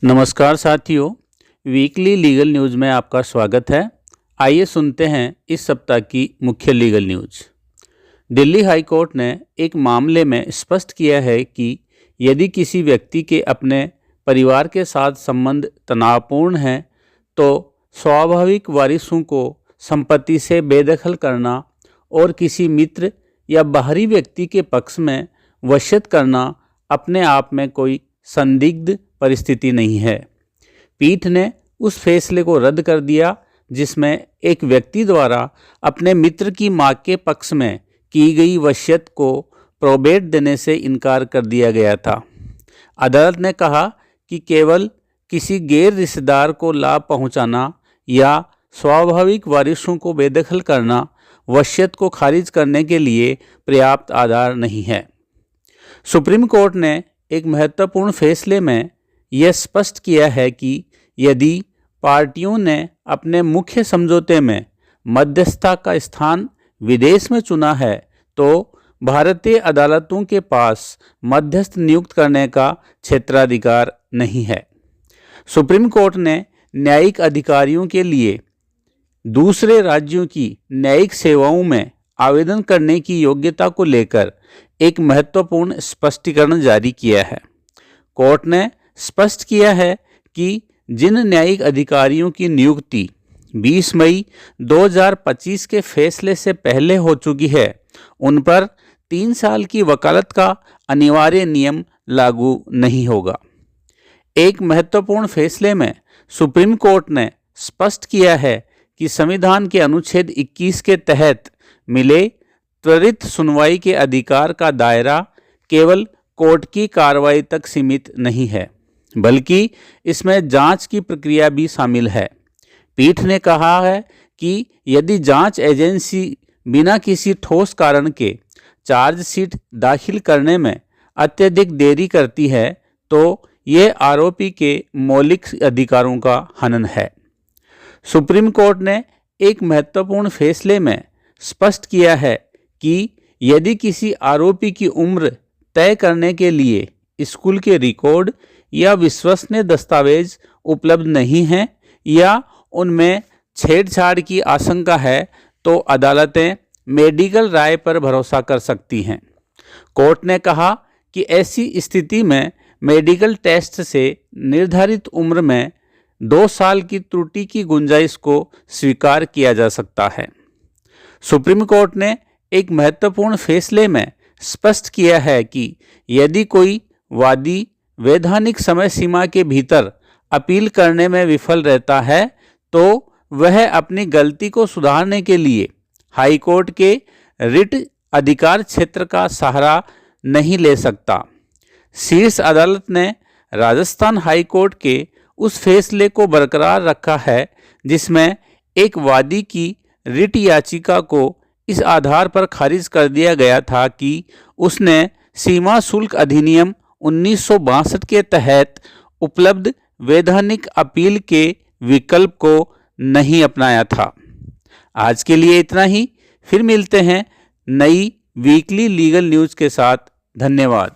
नमस्कार साथियों, weekly legal news में आपका स्वागत है। आइए सुनते हैं इस सप्ताह की मुख्य legal news. Delhi high court ने एक मामले में स्पष्ट किया है कि यदि किसी व्यक्ति के अपने परिवार के साथ संबंध तनावपूर्ण हैं तो स्वाभाविक वारिसों को संपत्ति से बेदखल करना और किसी मित्र या बाहरी व्यक्ति के पक्ष में वसीयत करना अपने आप में कोई संदिग्ध परिस्थिति नहीं है। पीठ ने उस फैसले को रद्द कर दिया जिसमें एक व्यक्ति द्वारा अपने मित्र की मां के पक्ष में की गई वसीयत को प्रोबेट देने से इनकार कर दिया गया था। अदालत ने कहा कि केवल किसी गैर रिश्तेदार को लाभ पहुंचाना या स्वाभाविक वारिसों को बेदखल करना वसीयत को खारिज करने के लिए पर्याप्त आधार नहीं है। सुप्रीम कोर्ट ने एक महत्वपूर्ण फैसले में यह स्पष्ट किया है कि यदि पार्टियों ने अपने मुख्य समझौते में मध्यस्थता का स्थान विदेश में चुना है तो भारतीय अदालतों के पास मध्यस्थ नियुक्त करने का क्षेत्राधिकार नहीं है। सुप्रीम कोर्ट ने न्यायिक अधिकारियों के लिए दूसरे राज्यों की न्यायिक सेवाओं में आवेदन करने की योग्यता को लेकर एक महत्वपूर्ण स्पष्टीकरण जारी किया है। कोर्ट ने स्पष्ट किया है कि जिन न्यायिक अधिकारियों की नियुक्ति 20 मई 2025 के फैसले से पहले हो चुकी है उन पर 3 साल की वकालत का अनिवार्य नियम लागू नहीं होगा। एक महत्वपूर्ण फैसले में सुप्रीम कोर्ट ने स्पष्ट किया है कि संविधान के अनुच्छेद 21 के तहत मिले त्वरित सुनवाई के अधिकार का दायरा केवल कोर्ट की कार्रवाई तक सीमित नहीं है बल्कि इसमें जांच की प्रक्रिया भी शामिल है। पीठ ने कहा है कि यदि जांच एजेंसी बिना किसी ठोस कारण के चार्जशीट दाखिल करने में अत्यधिक देरी करती है तो यह आरोपी के मौलिक अधिकारों का हनन है। सुप्रीम कोर्ट ने एक महत्वपूर्ण फैसले में स्पष्ट किया है कि यदि किसी आरोपी की उम्र तय करने के लिए स्कूल के रिकॉर्ड या विश्वसनीय दस्तावेज उपलब्ध नहीं हैं या उनमें छेड़छाड़ की आशंका है तो अदालतें मेडिकल राय पर भरोसा कर सकती हैं। कोर्ट ने कहा कि ऐसी स्थिति में मेडिकल टेस्ट से निर्धारित उम्र में 2 साल की त्रुटि की गुंजाइश को स्वीकार किया जा सकता है। सुप्रीम कोर्ट ने एक महत्वपूर्ण फैसले में स्पष्ट किया है कि यदि कोई वादी वैधानिक समय सीमा के भीतर अपील करने में विफल रहता है तो वह अपनी गलती को सुधारने के लिए हाई कोर्ट के रिट अधिकार क्षेत्र का सहारा नहीं ले सकता। शीर्ष अदालत ने राजस्थान हाई कोर्ट के उस फैसले को बरकरार रखा है जिसमें एक वादी की रिट याचिका को इस आधार पर खारिज कर दिया गया था कि उसने सीमा शुल्क अधिनियम 1962 के तहत उपलब्ध वैधानिक अपील के विकल्प को नहीं अपनाया था। आज के लिए इतना ही, फिर मिलते हैं नई वीकली लीगल न्यूज़ के साथ। धन्यवाद।